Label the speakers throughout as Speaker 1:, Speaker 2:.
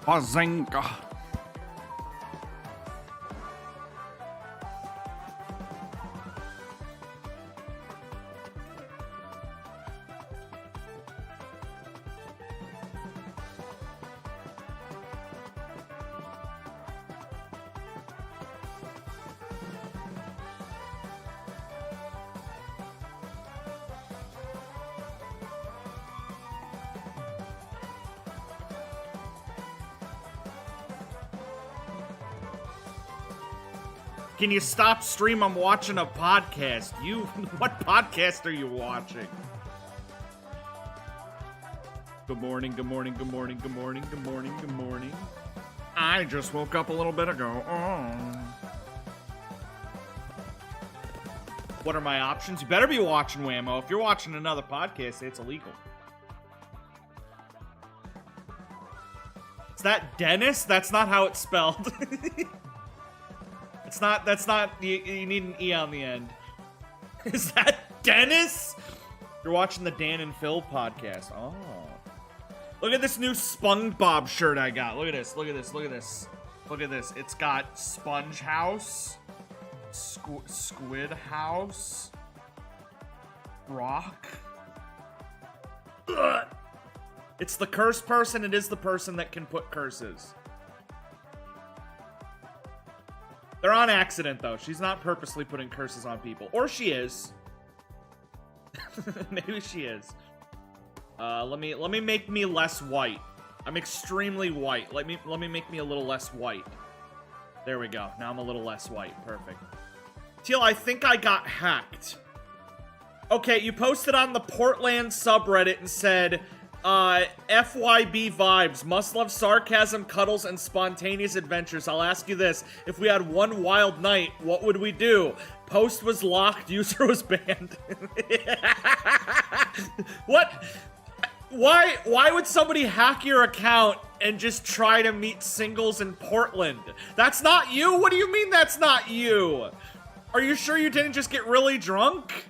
Speaker 1: Bazinga. Can you stop stream? I'm watching a podcast. What podcast are you watching? Good morning, good morning, good morning, good morning, good morning, good morning. I just woke up a little bit ago. Oh. What are my options? You better be watching Whammo. If you're watching another podcast, it's illegal. Is that Dennis? That's not how it's spelled. That's not, you need an E on the end. Is that Dennis? You're watching the Dan and Phil podcast. Oh. Look at this new Spongebob shirt I got. Look at this, look at this, look at this. Look at this. It's got Sponge House, Squid House, Rock. Ugh. It's the curse person. It is the person that can put curses. They're on accident, though. She's not purposely putting curses on people. Or she is. Maybe she is. Let me make me less white. I'm extremely white. Let me make me a little less white. There we go. Now I'm a little less white. Perfect. Teal, I think I got hacked. Okay, you posted on the Portland subreddit and said, FYB vibes, must love sarcasm, cuddles, and spontaneous adventures. I'll ask you this, if we had one wild night, what would we do? Post was locked, user was banned. What? Why would somebody hack your account and just try to meet singles in Portland? That's not you? What do you mean that's not you? Are you sure you didn't just get really drunk?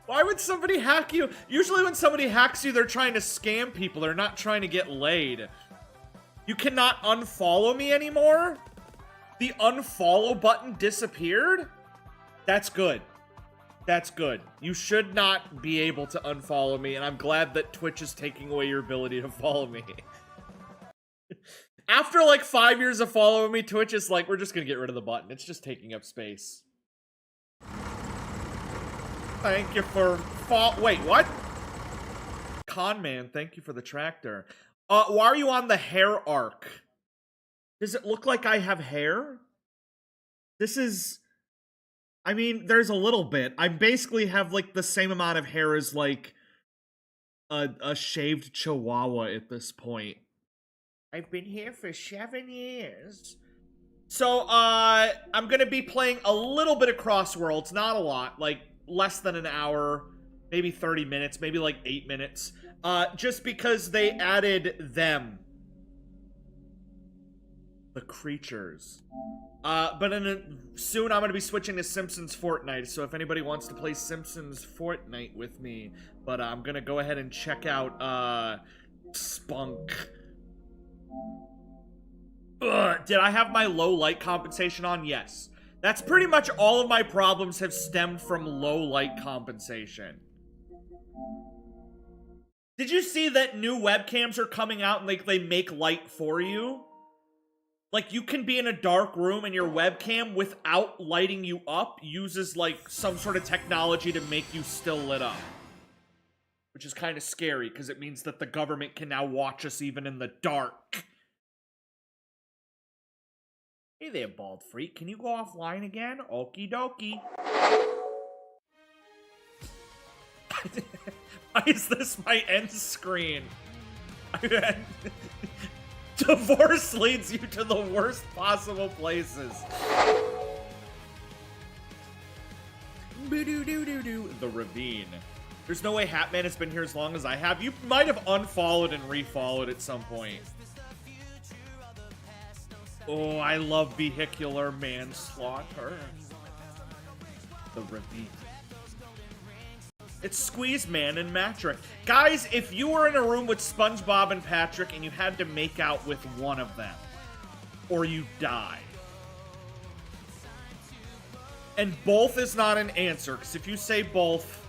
Speaker 1: Why would somebody hack you? Usually when somebody hacks you, they're trying to scam people. They're not trying to get laid. You cannot unfollow me anymore? The unfollow button disappeared? That's good. That's good. You should not be able to unfollow me, and I'm glad that Twitch is taking away your ability to follow me. After like 5 years of following me, Twitch is like, we're just gonna get rid of the button. It's just taking up space. Thank you for wait, what? Conman, thank you for the tractor. Why are you on the hair arc? Does it look like I have hair? This is... I mean, there's a little bit. I basically have, like, the same amount of hair as, like, a shaved chihuahua at this point. I've been here for 7 years. So, I'm gonna be playing a little bit of CrossWorlds, not a lot, like, less than an hour, maybe 30 minutes, maybe like 8 minutes, just because they added them. The creatures. But soon I'm going to be switching to Simpsons Fortnite, so if anybody wants to play Simpsons Fortnite with me, but I'm going to go ahead and check out, Spunk. Ugh, did I have my low light compensation on? Yes. That's pretty much all of my problems have stemmed from low light compensation. Did you see that new webcams are coming out and like they make light for you? Like you can be in a dark room and your webcam without lighting you up uses like some sort of technology to make you still lit up. Which is kind of scary because it means that the government can now watch us even in the dark. Hey there, bald freak. Can you go offline again? Okie dokie. Why is this my end screen? Divorce leads you to the worst possible places. The ravine. There's no way Hatman has been here as long as I have. You might have unfollowed and refollowed at some point. Oh, I love vehicular manslaughter. The ravine. It's Squeeze Man and Patrick. Guys, if you were in a room with SpongeBob and Patrick and you had to make out with one of them, or you die. And both is not an answer, because if you say both...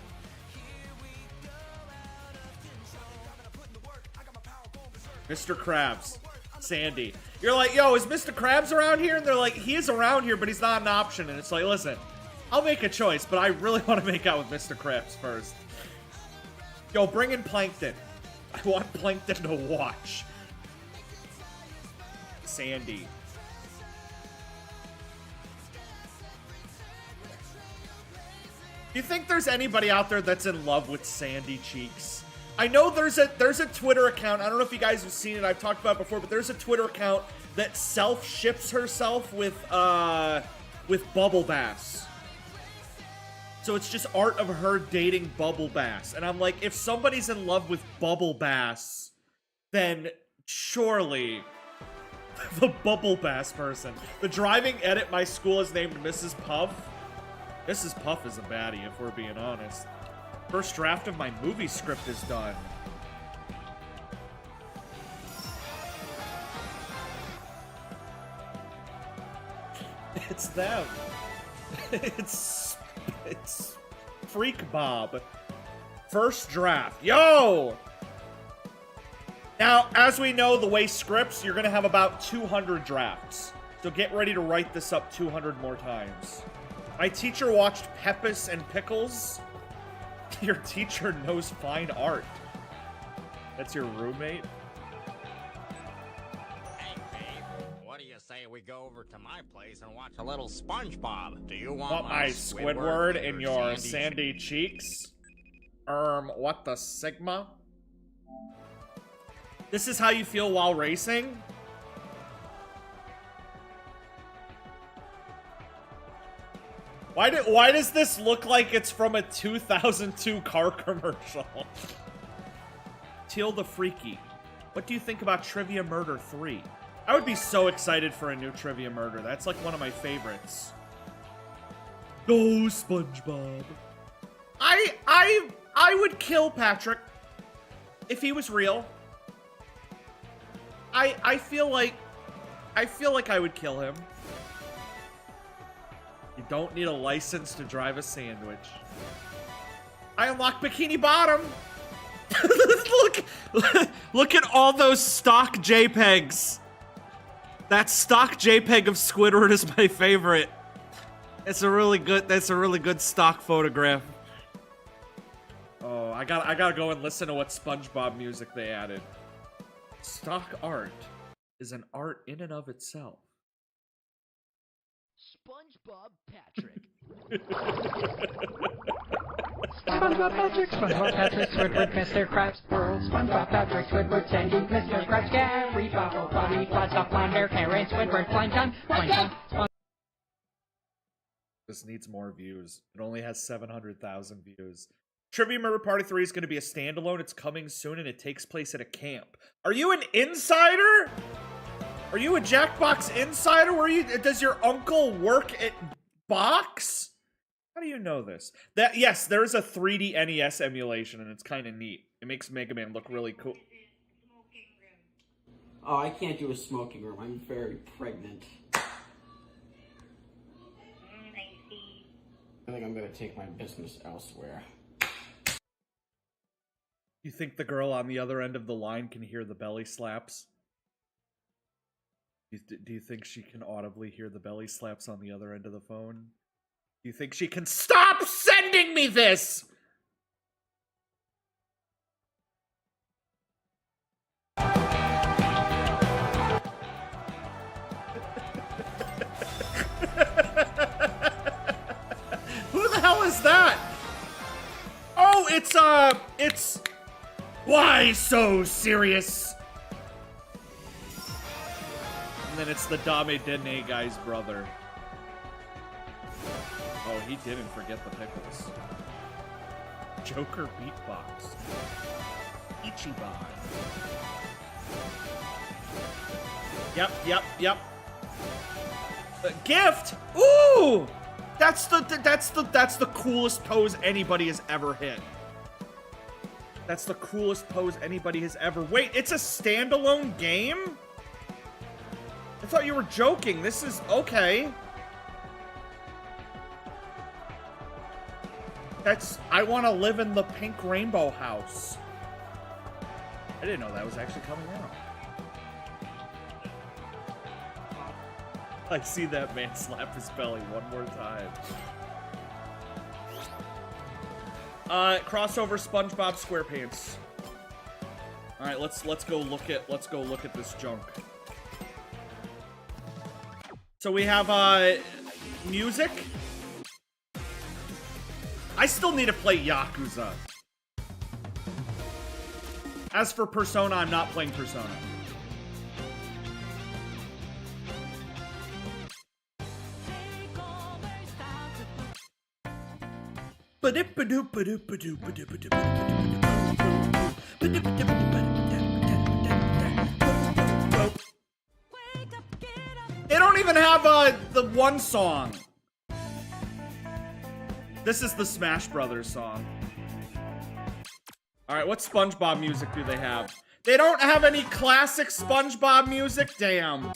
Speaker 1: Mr. Krabs. Sandy. You're like, yo, is Mr. Krabs around here? And they're like, he is around here, but he's not an option. And it's like, listen, I'll make a choice, but I really want to make out with Mr. Krabs first. Yo, bring in Plankton. I want Plankton to watch. Sandy. Do you think there's anybody out there that's in love with Sandy Cheeks? I know there's a Twitter account. I don't know if you guys have seen it. I've talked about it before, but there's a Twitter account that self-ships herself with Bubble Bass. So it's just art of her dating Bubble Bass. And I'm like, if somebody's in love with Bubble Bass, then surely the Bubble Bass person. The driving edit my school is named Mrs. Puff. Mrs. Puff is a baddie, if we're being honest. First draft of my movie script is done. It's them. It's Freak Bob. First draft. Yo! Now, as we know, the way scripts, you're gonna have about 200 drafts. So get ready to write this up 200 more times. My teacher watched Peppus and Pickles. Your teacher knows fine art. That's your roommate?
Speaker 2: Hey, babe, what do you say we go over to my place and watch a little SpongeBob? Do you want
Speaker 1: my Squidward in your sandy cheeks? What the Sigma? This is how you feel while racing? Why does this look like it's from a 2002 car commercial? Teal the Freaky. What do you think about Trivia Murder 3? I would be so excited for a new Trivia Murder. That's like one of my favorites. Go, SpongeBob. I would kill Patrick if he was real. I feel like I would kill him. You don't need a license to drive a sandwich. I unlocked Bikini Bottom. Look at all those stock JPEGs. That stock JPEG of Squidward is my favorite. That's a really good stock photograph. Oh, I gotta go and listen to what SpongeBob music they added. Stock art is an art in and of itself.
Speaker 3: SpongeBob Patrick.
Speaker 4: SpongeBob Patrick, SpongeBob Patrick, Squidward, Mr. Krabs, World, SpongeBob Patrick, Squidward, Sandy, Mr. Krabs, Gary, Bobble, Bobby, Bloodstock, Flounder, Karen, Squidward, Plankton, Plankton,
Speaker 1: This needs more views. It only has 700,000 views. Trivia Murder Party 3 is going to be a standalone. It's coming soon, and it takes place at a camp. Are you an insider? Are you a Jackbox insider? Does your uncle work at Box? How do you know this? Yes, there's a 3D NES emulation, and it's kind of neat. It makes Mega Man look really cool.
Speaker 5: Oh, I can't do a smoking room. I'm very pregnant. I think I'm gonna take my business elsewhere.
Speaker 1: You think the girl on the other end of the line can hear the belly slaps? Do you think she can audibly hear the belly slaps on the other end of the phone? Do you think she can stop sending me this? Who the hell is that? Oh, it's why so serious? And then it's the Dame Dene guy's brother. Oh, he didn't forget the pickles. Joker beatbox. Ichiban. Yep. Gift. Ooh, that's the coolest pose anybody has ever hit. That's the coolest pose anybody has ever... Wait, it's a standalone game? I thought you were joking. This is... Okay. That's... I want to live in the pink rainbow house. I didn't know that was actually coming out. I see that man slap his belly one more time. Crossover SpongeBob SquarePants. All right, let's go look at this junk. So we have music. I still need to play Yakuza. As for Persona, I'm not playing Persona. They don't even have the one song. This is the Smash Brothers song. All right, what SpongeBob music do they have? They don't have any classic SpongeBob music? Damn.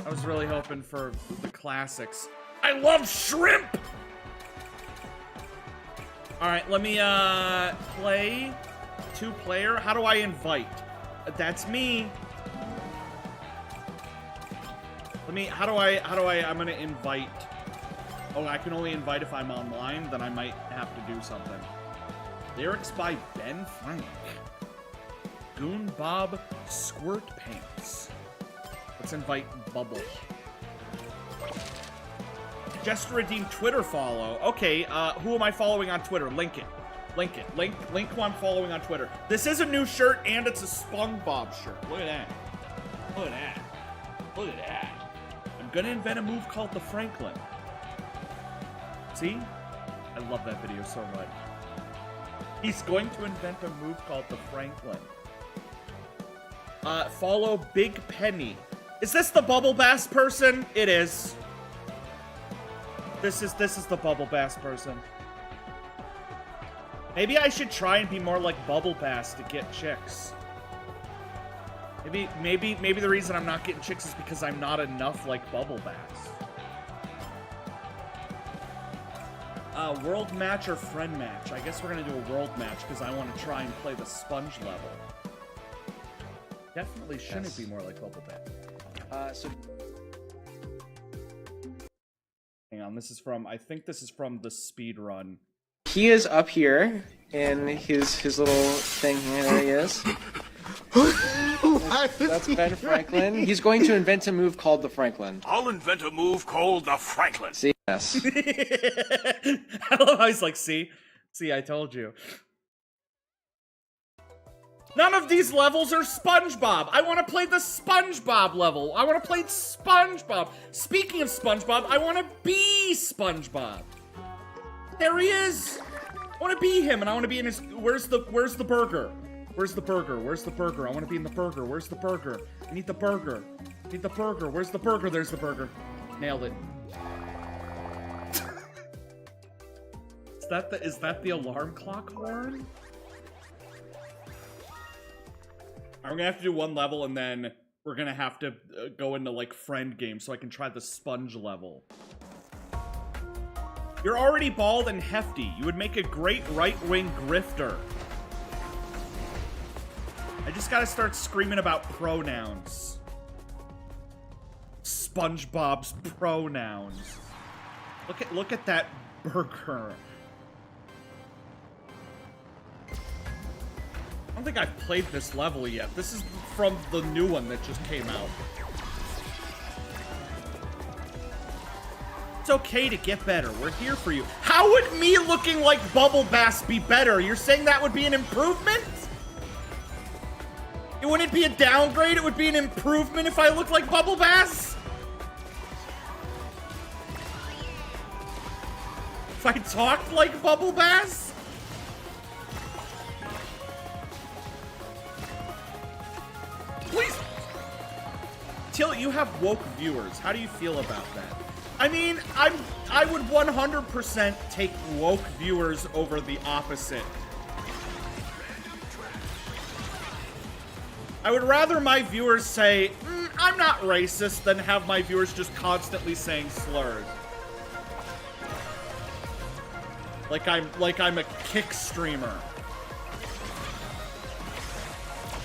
Speaker 1: I was really hoping for the classics. I love shrimp! All right, let me play 2-player. How do I invite? That's me. How do I, I'm gonna invite. Oh, I can only invite if I'm online, then I might have to do something. Lyrics by Ben Frank. Goon Bob Squirt Pants. Let's invite Bubble. Just redeem Twitter follow. Okay, who am I following on Twitter? Link it. Link who I'm following on Twitter. This is a new shirt, and it's a Spongebob shirt. Look at that. Look at that. Look at that. I'm gonna invent a move called the Franklin. See? I love that video so much. He's going to invent a move called the Franklin. Follow Big Penny. Is this the Bubble Bass person? It is. This is the Bubble Bass person. Maybe I should try and be more like Bubble Bass to get chicks. Maybe the reason I'm not getting chicks is because I'm not enough like Bubble Bass. World match or friend match? I guess we're gonna do a world match because I want to try and play the sponge level. Definitely shouldn't be more like Bubble Bass. Hang on, this is from, I think this is from the speed run.
Speaker 6: He is up here in his little thing here. There he is. That's Ben Franklin. He's going to invent a move called the Franklin.
Speaker 7: I'll invent a move called the Franklin.
Speaker 6: See? Yes.
Speaker 1: I love how he's like, see, I told you. None of these levels are SpongeBob. I want to play the SpongeBob level. I want to play SpongeBob. Speaking of SpongeBob, I want to be SpongeBob. There he is. I want to be him, and I want to be in his. Where's the burger? Where's the burger? Where's the burger? I want to be in the burger. Where's the burger? I need the burger. I need the burger. Where's the burger? There's the burger. Nailed it. Is that the alarm clock horn? I'm gonna have to do one level and then we're gonna have to go into like friend game so I can try the sponge level. You're already bald and hefty. You would make a great right-wing grifter. I just gotta start screaming about pronouns. SpongeBob's pronouns. Look at that burger. I don't think I've played this level yet. This is from the new one that just came out. It's okay to get better. We're here for you. How would me looking like Bubble Bass be better? You're saying that would be an improvement? It wouldn't be a downgrade, it would be an improvement if I looked like Bubble Bass? If I talked like Bubble Bass? Please! Till you have woke viewers. How do you feel about that? I mean, I would 100% take woke viewers over the opposite. I would rather my viewers say, I'm not racist, than have my viewers just constantly saying slurs. Like I'm a kick streamer.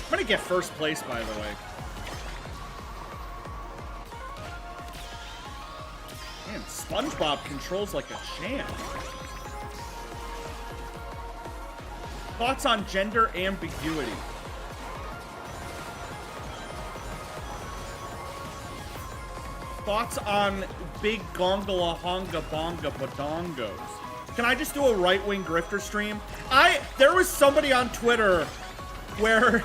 Speaker 1: I'm gonna get first place, by the way. Man, SpongeBob controls like a champ. Thoughts on gender ambiguity? Thoughts on big gongola honga bonga badongos? Can I just do a right-wing grifter stream? There was somebody on Twitter where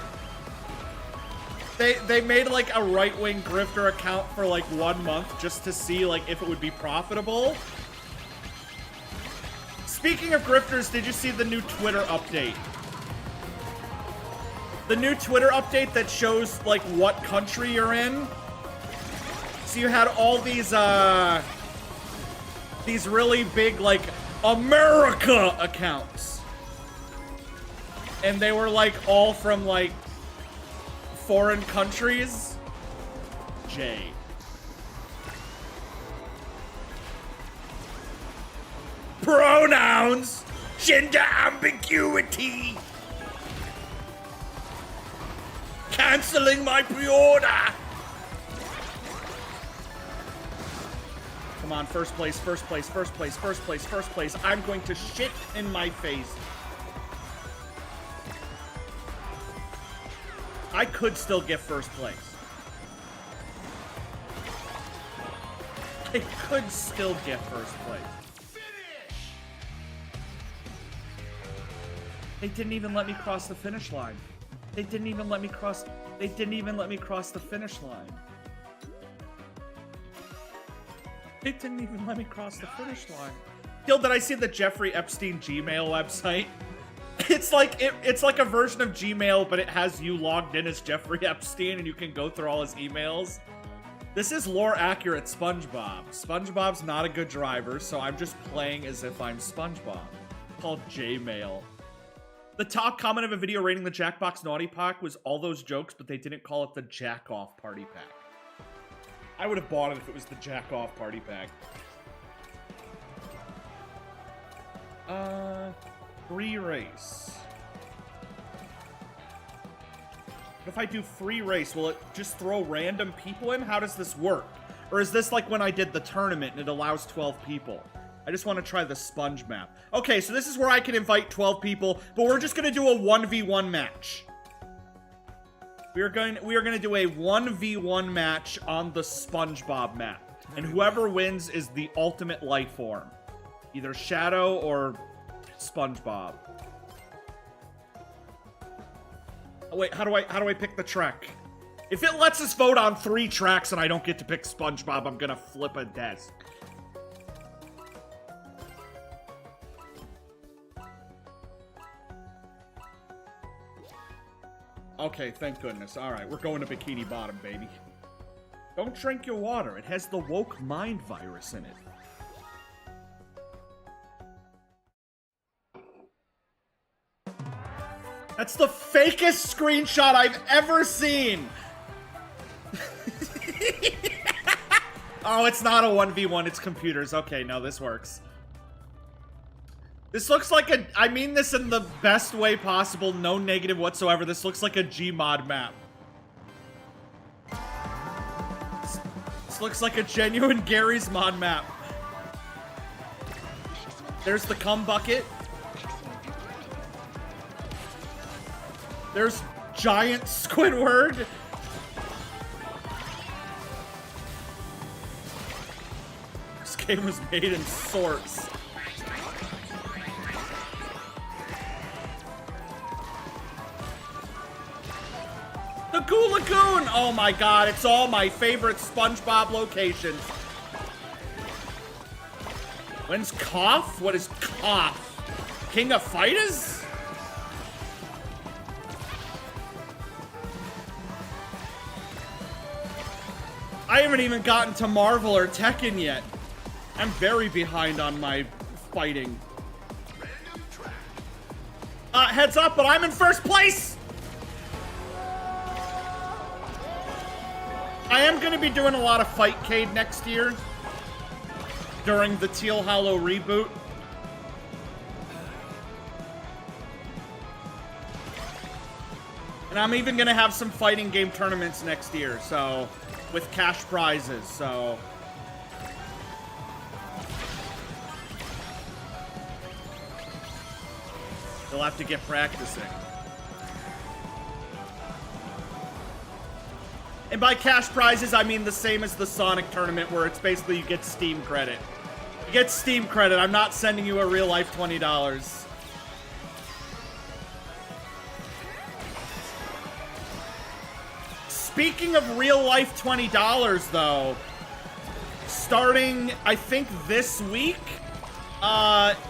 Speaker 1: they made like a right-wing grifter account for like 1 month just to see like if it would be profitable. Speaking of grifters, did you see the new Twitter update? The new Twitter update that shows like what country you're in. So you had all these really big like America accounts. And they were like all from like foreign countries. J. Pronouns, gender ambiguity. Canceling my pre-order. Come on, first place, first place, first place, first place, first place. I'm going to shit in my face. I could still get first place. I could still get first place. They didn't even let me cross the finish line. They didn't even let me cross. They didn't even let me cross the finish line. They didn't even let me cross the finish line. Yo, did I see the Jeffrey Epstein Gmail website? It's like a version of Gmail, but it has you logged in as Jeffrey Epstein, and you can go through all his emails. This is lore accurate SpongeBob. SpongeBob's not a good driver, so I'm just playing as if I'm SpongeBob. Called Jmail. The top comment of a video rating the Jackbox Naughty Pack was all those jokes, but they didn't call it the Jack Off Party Pack. I would have bought it if it was the Jack Off Party Pack. Free race. If I do free race, will it just throw random people in? How does this work? Or is this like when I did the tournament and it allows 12 people? I just want to try the sponge map. Okay, so this is where I can invite 12 people, but we're just going to do a 1v1 match. We are going to do a 1v1 match on the SpongeBob map. And whoever wins is the ultimate life form. Either Shadow or SpongeBob. Oh, wait, how do I pick the track? If it lets us vote on 3 tracks and I don't get to pick SpongeBob, I'm gonna flip a desk. Okay, thank goodness. Alright, we're going to Bikini Bottom, baby. Don't drink your water. It has the woke mind virus in it. That's the fakest screenshot I've ever seen! Oh, it's not a 1v1, it's computers. Okay, no, this works. This looks like a... I mean this in the best way possible, no negative whatsoever. This looks like a Gmod map. This looks like a genuine Gary's Mod map. There's the cum bucket. There's giant Squidward. This game was made in sorts. The Goo Lagoon! Oh my god, it's all my favorite SpongeBob locations. When's Cough? What is Cough? King of Fighters? I haven't even gotten to Marvel or Tekken yet. I'm very behind on my fighting. Heads up, but I'm in first place! I am going to be doing a lot of Fightcade next year during the Teal Hollow reboot. And I'm even going to have some fighting game tournaments next year, so with cash prizes, so you'll have to get practicing. And by cash prizes, I mean the same as the Sonic tournament, where it's basically you get Steam credit. You get Steam credit. I'm not sending you a real life $20. Speaking of real life $20, though, starting, I think, this week,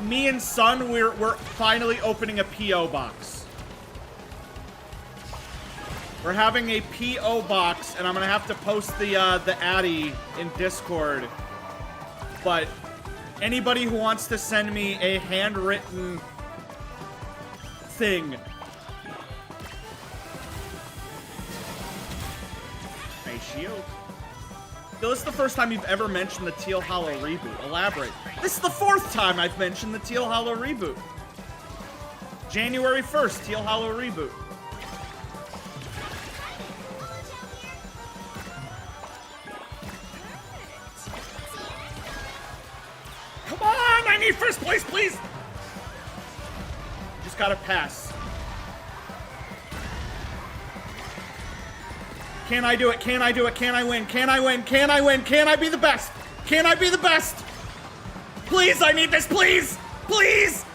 Speaker 1: me and Son, we're finally opening a P.O. box. We're having a P.O. box, and I'm gonna have to post the Addy in Discord. But anybody who wants to send me a handwritten thing. Hey, shield. This is the first time you've ever mentioned the Teal Hollow reboot. Elaborate. This is the 4th time I've mentioned the Teal Hollow reboot. January 1st, Teal Hollow reboot. Come on, I need first place, please. Just gotta pass. Can I do it? Can I do it? Can I win? Can I win? Can I win? Can I be the best? Can I be the best? Please, I need this, please! Please!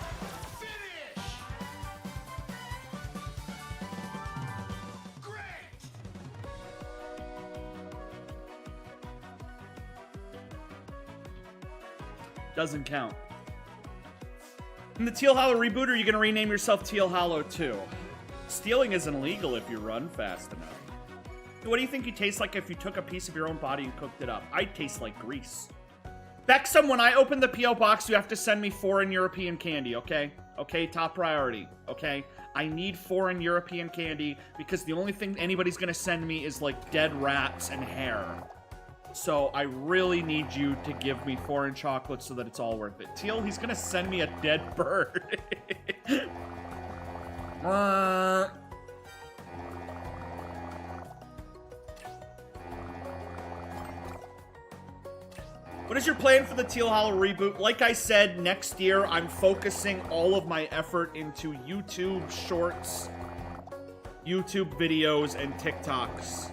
Speaker 1: Doesn't count. In the Teal Hollow reboot, are you gonna rename yourself Teal Hollow 2? Stealing isn't illegal if you run fast enough. What do you think you taste like if you took a piece of your own body and cooked it up? I'd taste like grease. Bexum, when I open the P.O. box, you have to send me foreign European candy, okay? Okay, top priority, okay? I need foreign European candy because the only thing anybody's gonna send me is like dead rats and hair. So I really need you to give me foreign chocolate so that it's all worth it. Teal, he's gonna send me a dead bird. What is your plan for the Teal Hollow reboot? Like I said, next year I'm focusing all of my effort into YouTube shorts, YouTube videos, and TikToks.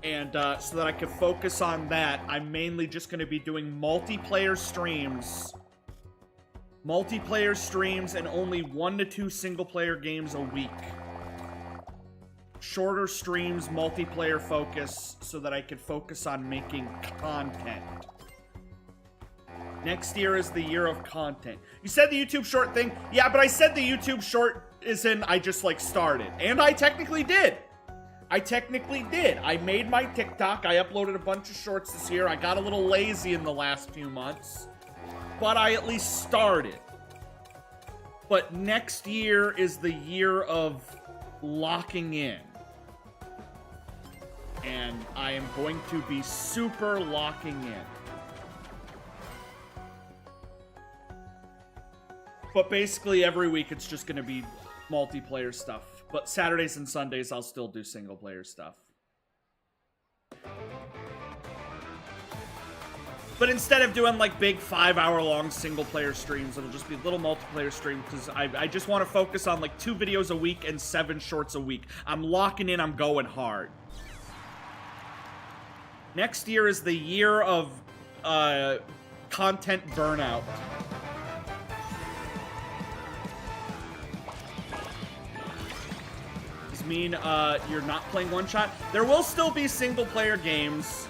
Speaker 1: And so that I can focus on that, I'm mainly just going to be doing multiplayer streams. Multiplayer streams and only 1 to 2 single-player games a week. Shorter streams, multiplayer focus, so that I can focus on making content. Next year is the year of content. You said the YouTube short thing? Yeah, but I said the YouTube short is in I just, like, started. And I technically did. I made my TikTok. I uploaded a bunch of shorts this year. I got a little lazy in the last few months. But I at least started. But next year is the year of locking in. And I am going to be super locking in. But basically every week it's just going to be multiplayer stuff. But Saturdays and Sundays I'll still do single player stuff. But instead of doing like big 5-hour-long single player streams, it'll just be little multiplayer streams because I just want to focus on like 2 videos a week and 7 shorts a week. I'm locking in, I'm going hard. Next year is the year of content burnout. Does mean you're not playing one shot? There will still be single player games.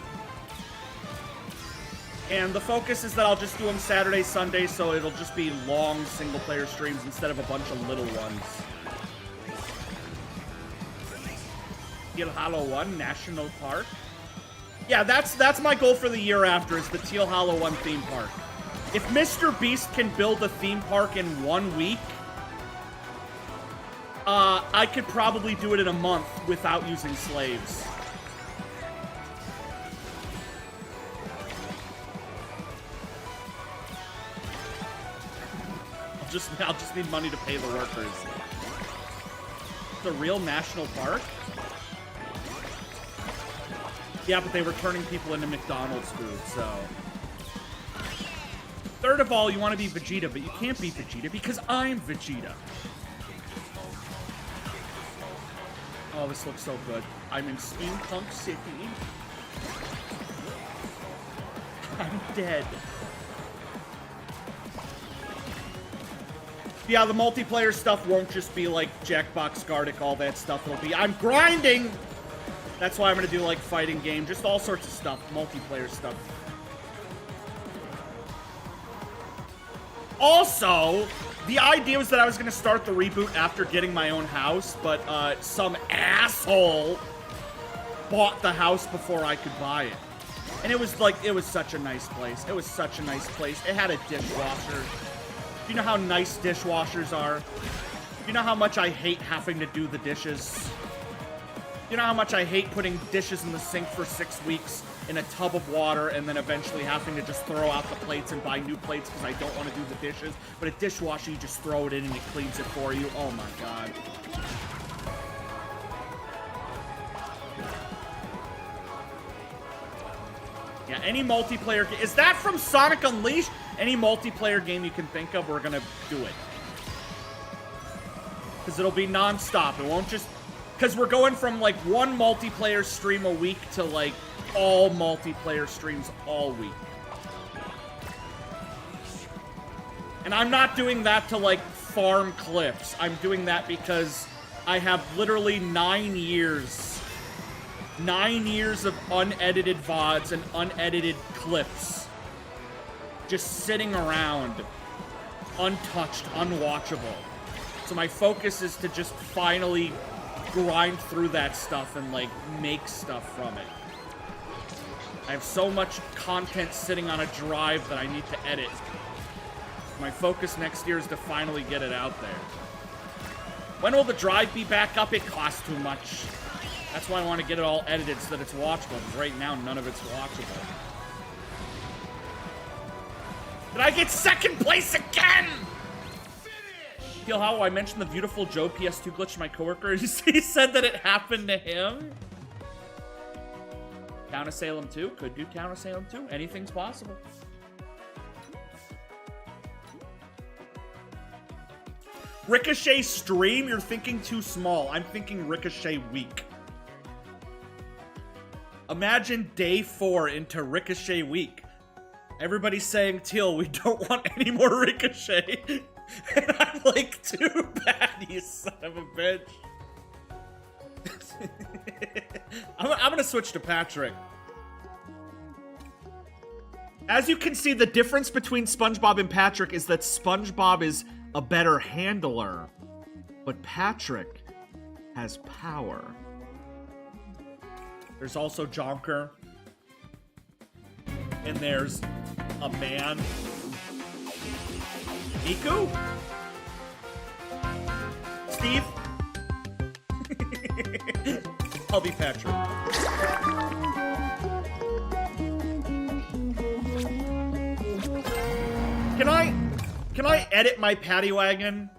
Speaker 1: And the focus is that I'll just do them Saturday, Sunday, so it'll just be long single-player streams instead of a bunch of little ones. Teal Hollow 1 National Park. Yeah, that's my goal for the year after, is the Teal Hollow 1 theme park. If Mr. Beast can build a theme park in 1 week, I could probably do it in a month without using slaves. I'll just need money to pay the workers. It's a real national park? Yeah, but they were turning people into McDonald's food, so... Third of all, you want to be Vegeta, but you can't be Vegeta because I'm Vegeta. Oh, this looks so good. I'm in Steampunk City. I'm dead. Yeah, the multiplayer stuff won't just be like Jackbox Gartic, all that stuff. It'll be, I'm grinding! That's why I'm gonna do like fighting game, just all sorts of stuff, multiplayer stuff. Also, the idea was that I was gonna start the reboot after getting my own house, but some asshole bought the house before I could buy it. And it was like, it was such a nice place. It was such a nice place. It had a dishwasher. Do you know how nice dishwashers are? Do you know how much I hate having to do the dishes? You know how much I hate putting dishes in the sink for 6 weeks in a tub of water and then eventually having to just throw out the plates and buy new plates because I don't want to do the dishes. But a dishwasher, you just throw it in and it cleans it for you. Oh my god. Yeah, any multiplayer game. Is that from Sonic Unleashed? Any multiplayer game you can think of, we're gonna do it. Because it'll be non-stop. It won't just... Because we're going from, like, one multiplayer stream a week to, like, all multiplayer streams all week. And I'm not doing that to, like, farm clips. I'm doing that because I have literally 9 years. 9 years of unedited VODs and unedited clips. Just sitting around. Untouched, unwatchable. So my focus is to just finally grind through that stuff and, like, make stuff from it. I have so much content sitting on a drive that I need to edit. My focus next year is to finally get it out there. When will the drive be back up? It costs too much. That's why I want to get it all edited so that it's watchable, because right now none of it's watchable. Did I get second place again? Feel how I mentioned the beautiful Joe PS2 glitch to my coworker. He said that it happened to him. Town of Salem 2? Could do Town of Salem 2. Anything's possible. Ricochet stream? You're thinking too small. I'm thinking Ricochet week. Imagine day 4 into Ricochet week. Everybody's saying, Teal, we don't want any more Ricochet. And I'm like, too bad, you son of a bitch. I'm gonna switch to Patrick. As you can see, the difference between SpongeBob and Patrick is that SpongeBob is a better handler, but Patrick has power. There's also Jonker. And there's a man. Miku? Steve? I'll be Patrick. Can I edit my paddy wagon?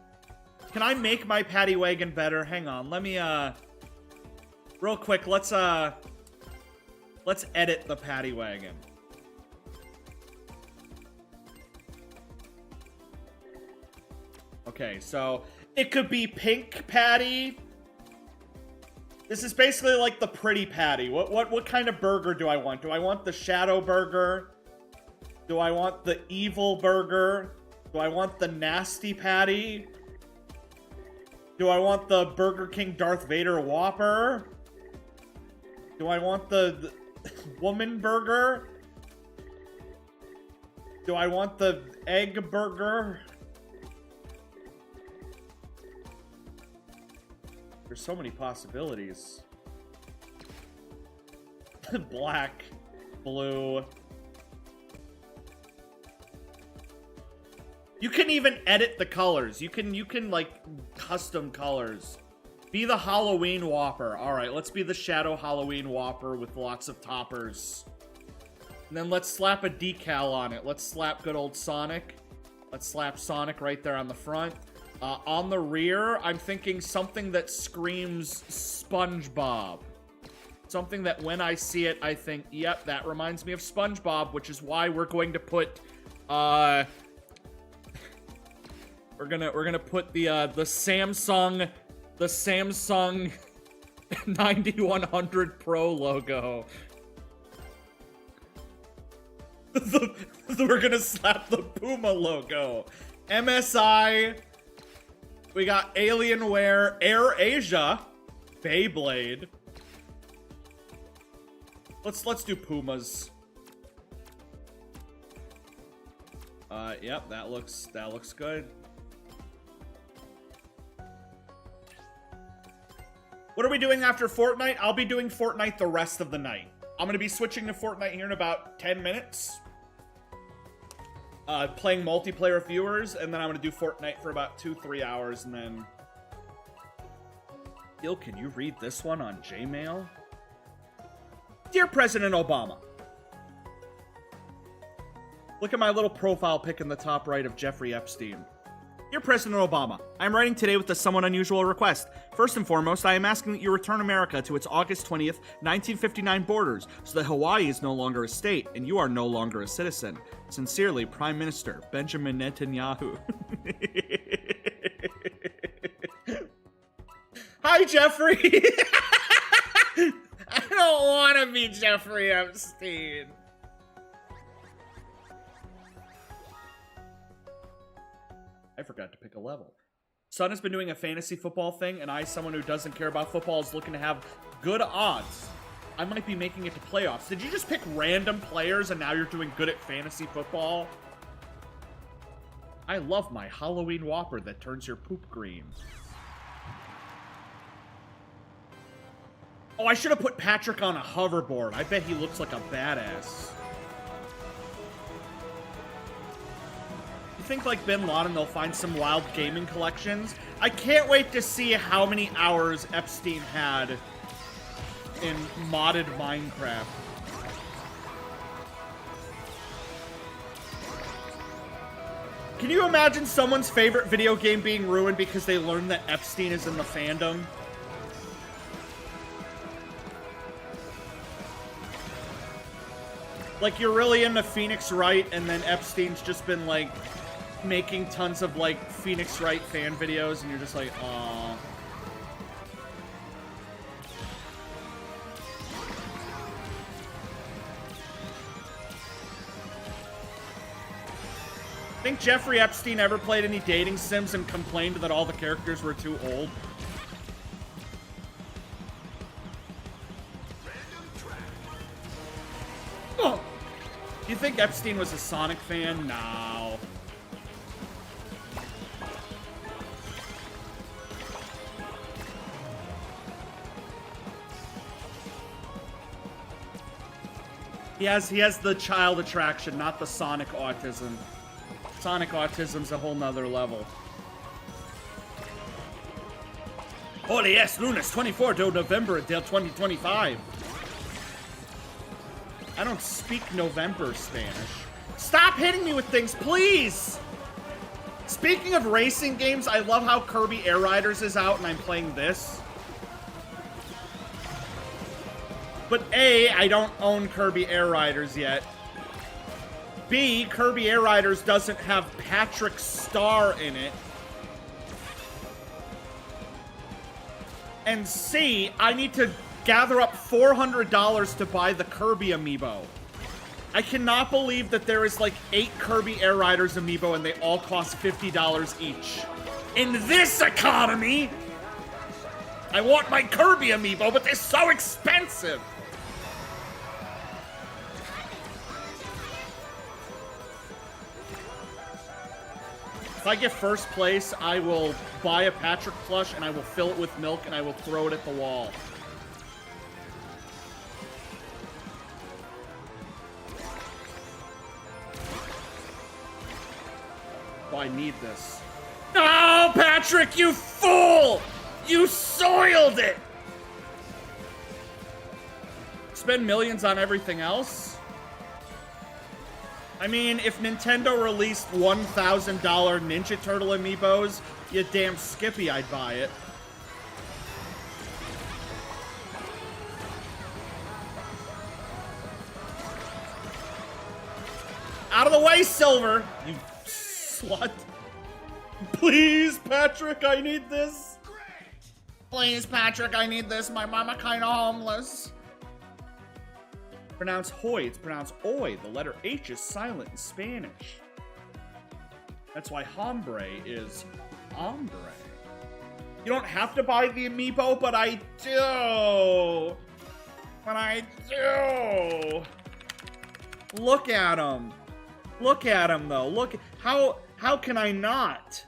Speaker 1: Can I make my paddy wagon better? Hang on, let me real quick, let's edit the paddy wagon. Okay, so it could be pink patty. This is basically like the pretty patty. What kind of burger do I want? Do I want the shadow burger? Do I want the evil burger? Do I want the nasty patty? Do I want the Burger King Darth Vader Whopper? Do I want the woman burger? Do I want the egg burger? There's so many possibilities. Black, blue. You can even edit the colors. You can like custom colors. Be the Halloween Whopper. All right, let's be the Shadow Halloween Whopper with lots of toppers. And then let's slap a decal on it. Let's slap good old Sonic. Let's slap Sonic right there on the front. On the rear, I'm thinking something that screams SpongeBob. Something that when I see it, I think, yep, that reminds me of SpongeBob, which is why we're going to put, we're gonna put the Samsung 9100 Pro logo. We're gonna slap the Puma logo. MSI. We got Alienware, Air Asia, Beyblade. Let's do Pumas. Yep, that looks good. What are we doing after Fortnite? I'll be doing Fortnite the rest of the night. I'm gonna be switching to Fortnite here in about 10 minutes. Playing multiplayer with viewers, and then I'm gonna do Fortnite for about 2-3 hours, and then... Gil, can you read this one on Gmail? Dear President Obama. Look at my little profile pic in the top right of Jeffrey Epstein. Dear President Obama, I am writing today with a somewhat unusual request. First and foremost, I am asking that you return America to its August 20th, 1959 borders, so that Hawaii is no longer a state, and you are no longer a citizen. Sincerely, Prime Minister Benjamin Netanyahu. Hi, Jeffrey! I don't want to be Jeffrey Epstein. I forgot to pick a level. Son has been doing a fantasy football thing, and I, someone who doesn't care about football, is looking to have good odds. I might be making it to playoffs. Did you just pick random players and now you're doing good at fantasy football? I love my Halloween Whopper that turns your poop green. Oh, I should have put Patrick on a hoverboard. I bet he looks like a badass. You think like Bin Laden, they'll find some wild gaming collections? I can't wait to see how many hours Epstein had in modded Minecraft. Can you imagine someone's favorite video game being ruined because they learned that Epstein is in the fandom? Like, you're really into Phoenix Wright, and then Epstein's just been, like, making tons of, like, Phoenix Wright fan videos, and you're just like, aww. Think Jeffrey Epstein ever played any dating sims and complained that all the characters were too old? Oh. Do you think Epstein was a Sonic fan? No. He has the child attraction, not the Sonic autism. Sonic autism's a whole nother level. Holy yes, lunes 24 de November del 2025. I don't speak November Spanish. Stop hitting me with things, please! Speaking of racing games, I love how Kirby Air Riders is out and I'm playing this. But A, I don't own Kirby Air Riders yet. B, Kirby Air Riders doesn't have Patrick Star in it. And C, I need to gather up $400 to buy the Kirby amiibo. I cannot believe that there is like 8 Kirby Air Riders amiibo and they all cost $50 each. In this economy! I want my Kirby amiibo, but they're so expensive! If I get first place, I will buy a Patrick plush and I will fill it with milk and I will throw it at the wall. Oh, I need this. No, Patrick, you fool! You soiled it! Spend millions on everything else? I mean, if Nintendo released $1,000 Ninja Turtle amiibos, you damn Skippy, I'd buy it. Out of the way, Silver! You slut. Please, Patrick, I need this. Please, Patrick, I need this. My mama kinda homeless. Pronounce hoy, it's pronounced oi. The letter H is silent in Spanish. That's why hombre is hombre. You don't have to buy the amiibo, but I do. But I do. Look at him. Look at him, though. Look, how can I not?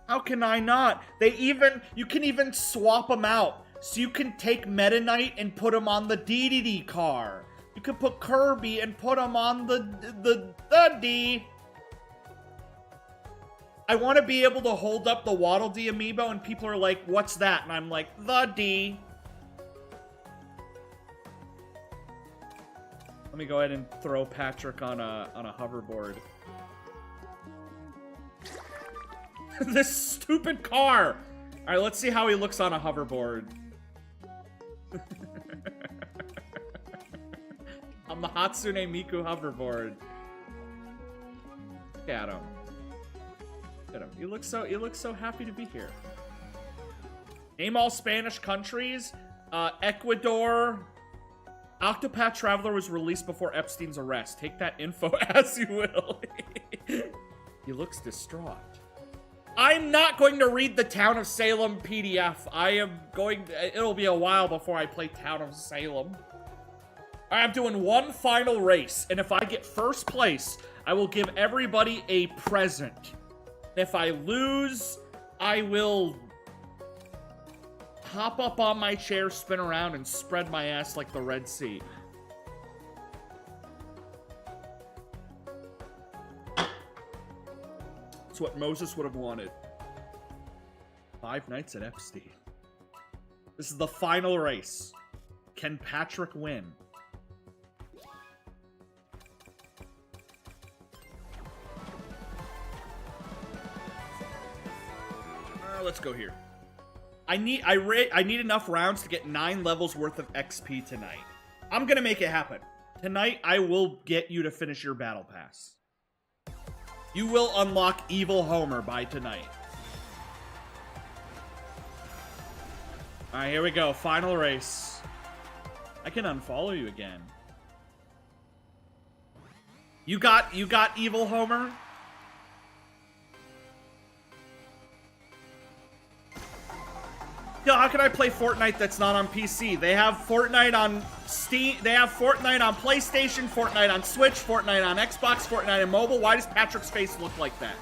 Speaker 1: How can I not? You can even swap them out. So you can take Meta Knight and put him on the DDD car. You could put Kirby and put him on the D. I want to be able to hold up the Waddle Dee amiibo and people are like, what's that? And I'm like, the D. Let me go ahead and throw Patrick on a hoverboard. This stupid car! Alright, let's see how he looks on a hoverboard. On the Hatsune Miku hoverboard. Look at him. Look at him. He looks so happy to be here. Name all Spanish countries. Ecuador. Octopath Traveler was released before Epstein's arrest. Take that info as you will. He looks distraught. I'm not going to read the Town of Salem PDF. It'll be a while before I play Town of Salem. I'm doing one final race, and if I get first place, I will give everybody a present. If I lose, I will hop up on my chair, spin around, and spread my ass like the Red Sea. That's what Moses would have wanted. 5 nights at Epstein. This is the final race. Can Patrick win? Let's go here. I need enough rounds to get 9 levels worth of XP tonight. I'm gonna make it happen. Tonight, I will get you to finish your battle pass. You will unlock Evil Homer by tonight. Alright, here we go. Final race. I can unfollow you again. You got Evil Homer? Yo, how can I play Fortnite that's not on PC? They have Fortnite on Steam, they have Fortnite on PlayStation, Fortnite on Switch, Fortnite on Xbox, Fortnite on mobile. Why does Patrick's face look like that?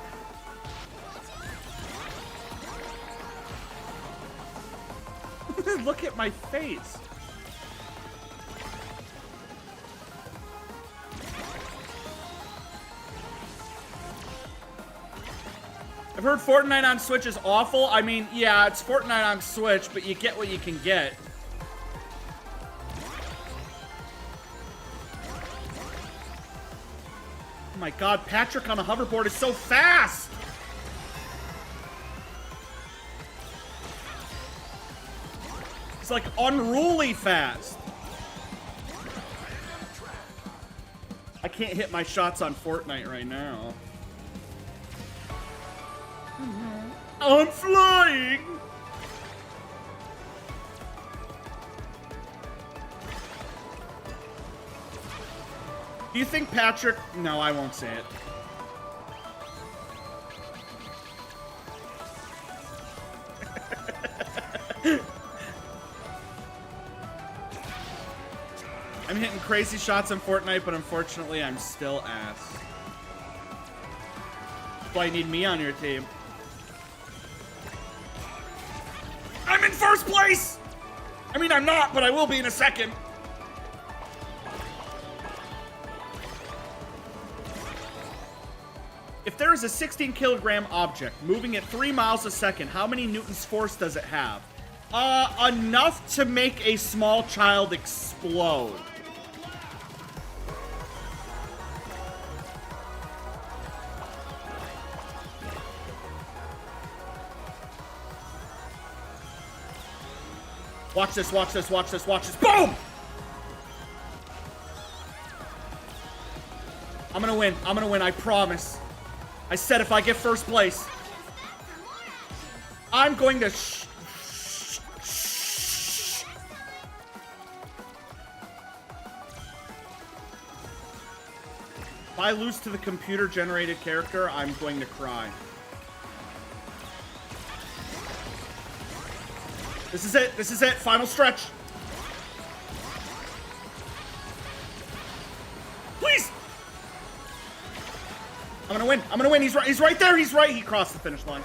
Speaker 1: Look at my face. I've heard Fortnite on Switch is awful. I mean, yeah, it's Fortnite on Switch, but you get what you can get. Oh my god, Patrick on a hoverboard is so fast! It's like unruly fast. I can't hit my shots on Fortnite right now. I'm flying! Do you think Patrick... No, I won't say it. I'm hitting crazy shots on Fortnite, but unfortunately, I'm still ass. That's why you need me on your team. I'm in first place! I mean, I'm not, but I will be in a second. If there is a 16-kilogram object moving at 3 miles a second, how many newtons force does it have? Enough to make a small child explode. Watch this, watch this, watch this, watch this. Boom! I'm gonna win, I promise. I said if I get first place, I'm going to If I lose to the computer-generated character, I'm going to cry. This is it, final stretch. Please! I'm gonna win, he's right there, he crossed the finish line.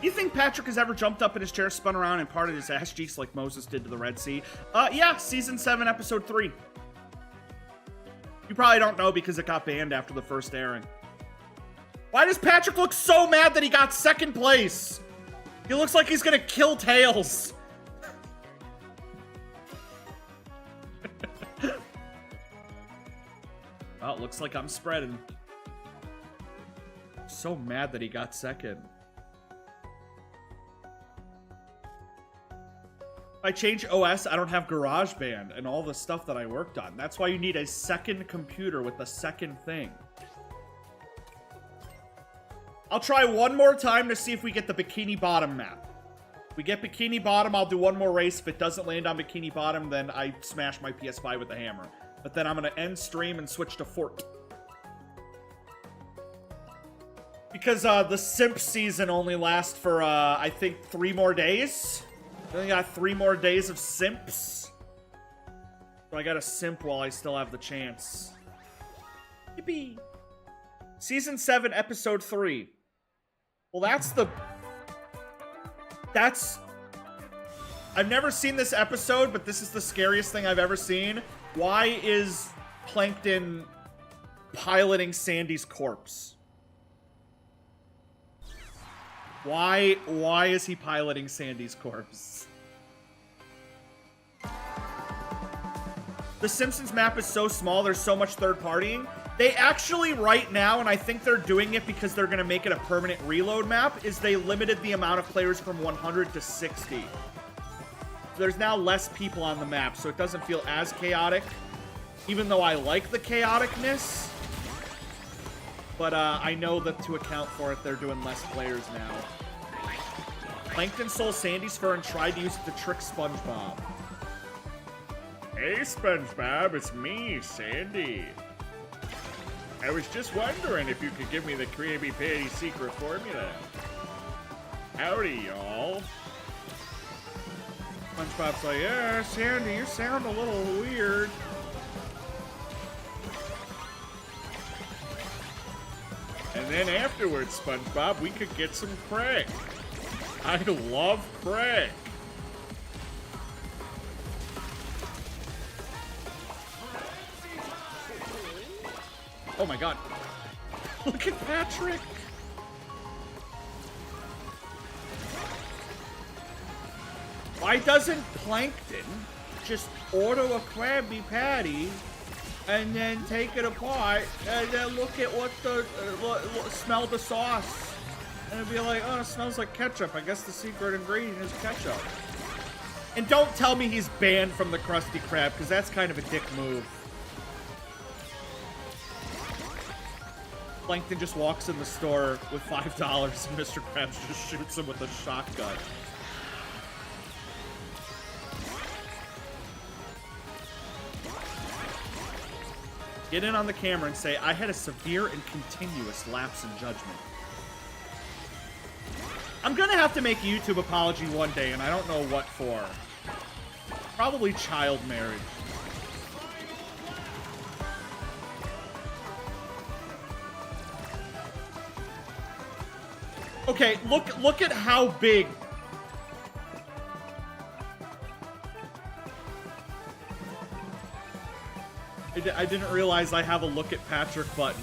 Speaker 1: Do you think Patrick has ever jumped up in his chair, spun around, and parted his ass cheeks like Moses did to the Red Sea? Yeah, season 7, episode 3. You probably don't know because it got banned after the first airing. Why does Patrick look so mad that he got second place? He looks like he's gonna kill Tails. Well, it looks like I'm spreading. So mad that he got second. If I change OS, I don't have GarageBand and all the stuff that I worked on. That's why you need a second computer with a second thing. I'll try one more time to see if we get the Bikini Bottom map. If we get Bikini Bottom, I'll do one more race. If it doesn't land on Bikini Bottom, then I smash my PS5 with a hammer. But then I'm going to end stream and switch to Fort. Because the Simp season only lasts for, I think, 3 more days. I only got 3 more days of Simps. So I got to Simp while I still have the chance. Yippee! Season 7, Episode 3. Well, that's... I've never seen this episode, but this is the scariest thing I've ever seen. Why is Plankton piloting Sandy's corpse? Why is he piloting Sandy's corpse? The Simpsons map is so small, there's so much third partying. They actually, right now, and I think they're doing it because they're going to make it a permanent reload map, is they limited the amount of players from 100 to 60. So there's now less people on the map, so it doesn't feel as chaotic, even though I like the chaoticness. But I know that to account for it, they're doing less players now. Plankton stole Sandy's fur and tried to use it to trick Spongebob. Hey, Spongebob, it's me, Sandy. I was just wondering if you could give me the Krabby Patty secret formula. Howdy, y'all. SpongeBob's like, yeah, Sandy, you sound a little weird. And then afterwards, SpongeBob, we could get some crack. I love crack. Oh my god. Look at Patrick. Why doesn't Plankton just order a Krabby Patty and then take it apart and then look at what the smell the sauce and it'd be like, oh, it smells like ketchup. I guess the secret ingredient is ketchup. And don't tell me he's banned from the Krusty Krab, because that's kind of a dick move. Plankton just walks in the store with $5 and Mr. Krabs just shoots him with a shotgun. Get in on the camera and say, I had a severe and continuous lapse in judgment. I'm gonna have to make a YouTube apology one day, and I don't know what for. Probably child marriage. Okay, look at how big. I didn't realize I have a look at Patrick button.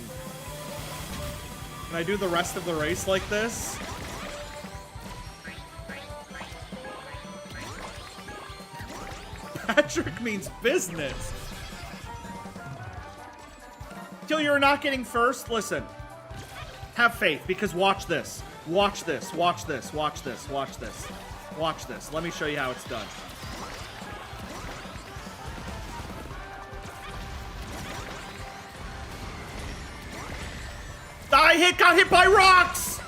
Speaker 1: Can I do the rest of the race like this? Patrick means business. Till you're not getting first, listen. Have faith, because watch this. Watch this, watch this, watch this, watch this. Watch this. Let me show you how it's done. Got hit by rocks!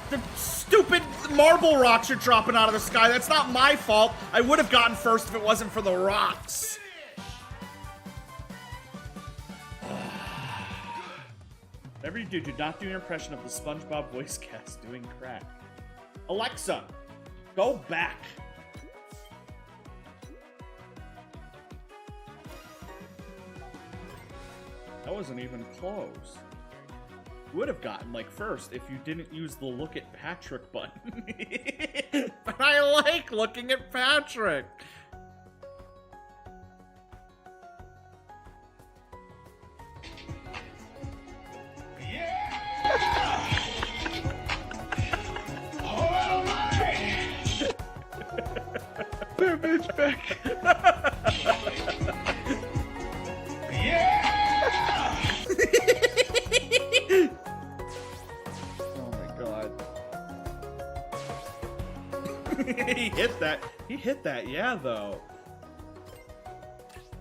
Speaker 1: The stupid marble rocks you're dropping out of the sky. That's not my fault. I would have gotten first if it wasn't for the rocks. Whatever you do not do your impression of the SpongeBob voice cast doing crack. Alexa, go back. That wasn't even close. You would have gotten like first if you didn't use the look at Patrick button. But I like looking at Patrick.
Speaker 6: That bitch back.
Speaker 1: Oh my god. He hit that. He hit that, yeah, though.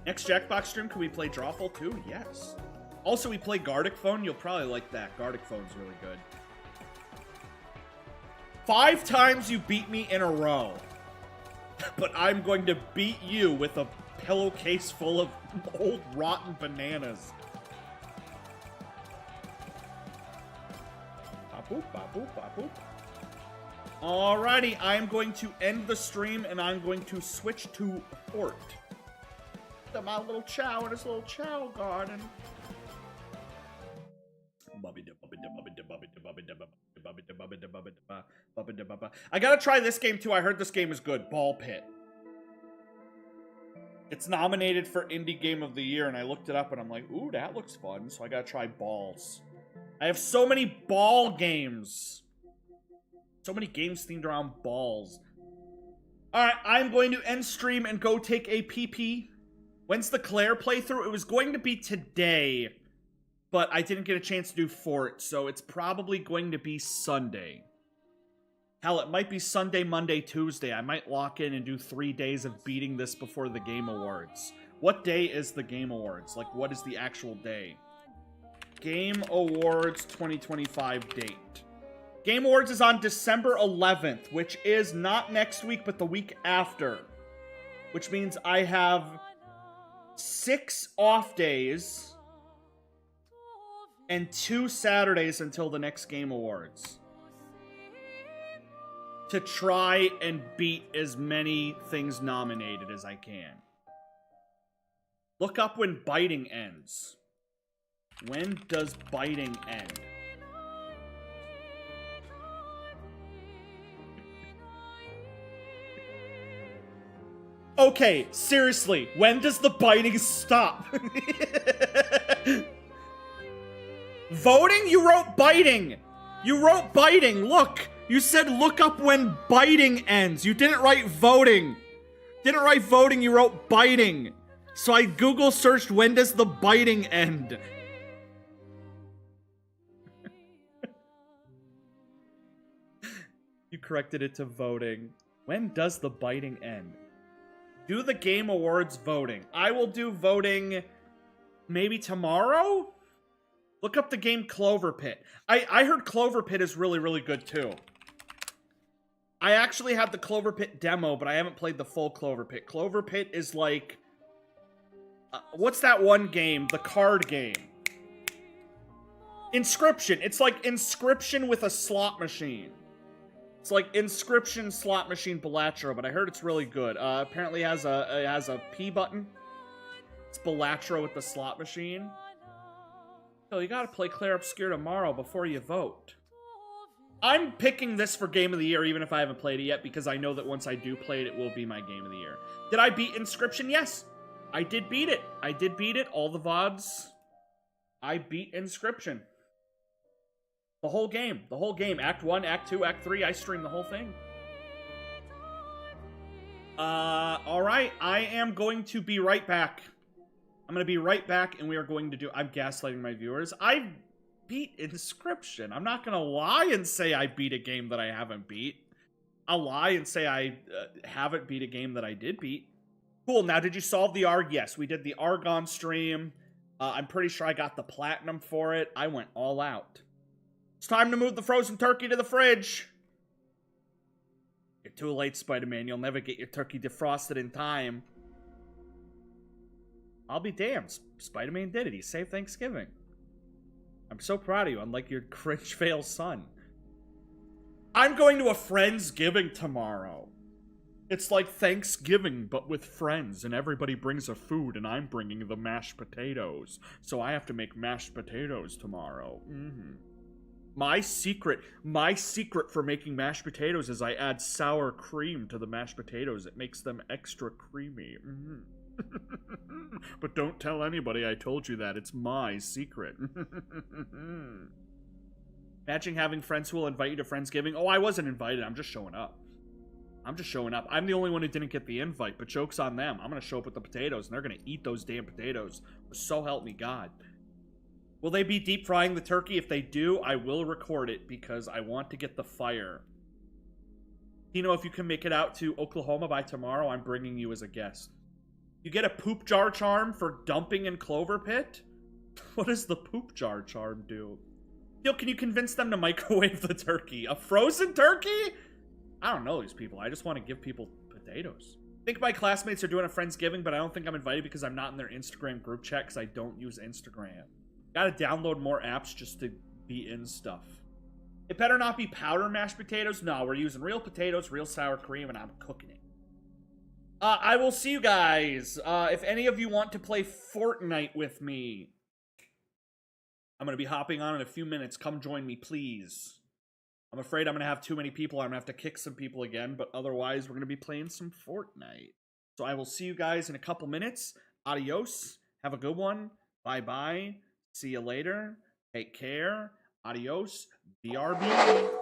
Speaker 1: Next Jackbox stream, can we play Drawful too? Yes. Also, we play Gardic Phone. You'll probably like that. Gardic Phone's really good. 5 times you beat me in a row. But I'm going to beat you with a pillowcase full of old rotten bananas. Ba-boop, ba-boop, ba-boop. Alrighty, I'm going to end the stream and I'm going to switch to Fort. To my little chow in his little chow garden. I gotta try this game too. I heard this game is good. Ball Pit. It's nominated for Indie Game of the Year, and I looked it up and I'm like, ooh, that looks fun. So I gotta try balls. I have so many ball games. So many games themed around balls. Alright, I'm going to end stream and go take a pee-pee. When's the Claire playthrough? It was going to be today, but I didn't get a chance to do Fort, so it's probably going to be Sunday. Hell, it might be Sunday, Monday, Tuesday. I might lock in and do 3 days of beating this before the Game Awards. What day is the Game Awards? Like, what is the actual day? Game Awards 2025 date. Game Awards is on December 11th, which is not next week, but the week after. Which means I have 6 off days and 2 Saturdays until the next Game Awards to try and beat as many things nominated as I can. Look up when biting ends. When does biting end? Okay, seriously, when does the biting stop? Voting? You wrote biting. You wrote biting. Look, you said look up when biting ends. You didn't write voting. Didn't write voting, you wrote biting. So I Google searched when does the biting end. You corrected it to voting. When does the biting end? Do the Game Awards voting. I will do voting maybe tomorrow? Look up the game Clover Pit. I heard Clover Pit is really, really good too. I actually had the Clover Pit demo, but I haven't played the full Clover Pit. Clover Pit is like... what's that one game? The card game. Inscription. It's like Inscription with a slot machine. It's like Inscription slot machine Balatro, but I heard it's really good. Apparently it has a P button. It's Balatro with the slot machine. So you gotta play Claire Obscure tomorrow before you vote. I'm picking this for Game of the Year even if I haven't played it yet, because I know that once I do play it, it will be my Game of the Year. Did I beat Inscription? Yes! I did beat it. I did beat it. All the VODs. I beat Inscription. The whole game. The whole game. Act 1, Act 2, Act 3. I streamed the whole thing. Alright. I am going to be right back. I'm going to be right back, and we are going to do... I'm gaslighting my viewers. I beat Inscription. I'm not going to lie and say I beat a game that I haven't beat. I'll lie and say I haven't beat a game that I did beat. Cool, now did you solve the ARG? Yes, we did the Argon stream. I'm pretty sure I got the platinum for it. I went all out. It's time to move the frozen turkey to the fridge. You're too late, Spider-Man. You'll never get your turkey defrosted in time. I'll be damned. Spider-Man did it. He saved Thanksgiving. I'm so proud of you, unlike your cringe fail son. I'm going to a Friendsgiving tomorrow. It's like Thanksgiving, but with friends, and everybody brings a food, and I'm bringing the mashed potatoes. So I have to make mashed potatoes tomorrow. My secret for making mashed potatoes is I add sour cream to the mashed potatoes. It makes them extra creamy. But don't tell anybody I told you that. It's my secret. Imagine having friends who will invite you to Friendsgiving. Oh, I wasn't invited. I'm just showing up. I'm the only one who didn't get the invite, but joke's on them. I'm going to show up with the potatoes, and they're going to eat those damn potatoes. So help me God. Will they be deep frying the turkey? If they do, I will record it because I want to get the fire. Tino, if you can make it out to Oklahoma by tomorrow, I'm bringing you as a guest. You get a poop jar charm for dumping in Clover Pit? What does the poop jar charm do? Yo, can you convince them to microwave the turkey? A frozen turkey? I don't know these people. I just want to give people potatoes. I think my classmates are doing a Friendsgiving, but I don't think I'm invited because I'm not in their Instagram group chat because I don't use Instagram. Gotta download more apps just to be in stuff. It better not be powder mashed potatoes. No, we're using real potatoes, real sour cream, and I'm cooking it. I will see you guys. If any of you want to play Fortnite with me, I'm going to be hopping on in a few minutes. Come join me, please. I'm afraid I'm going to have too many people. I'm going to have to kick some people again, but otherwise we're going to be playing some Fortnite. So I will see you guys in a couple minutes. Adios. Have a good one. Bye-bye. See you later. Take care. Adios. BRB.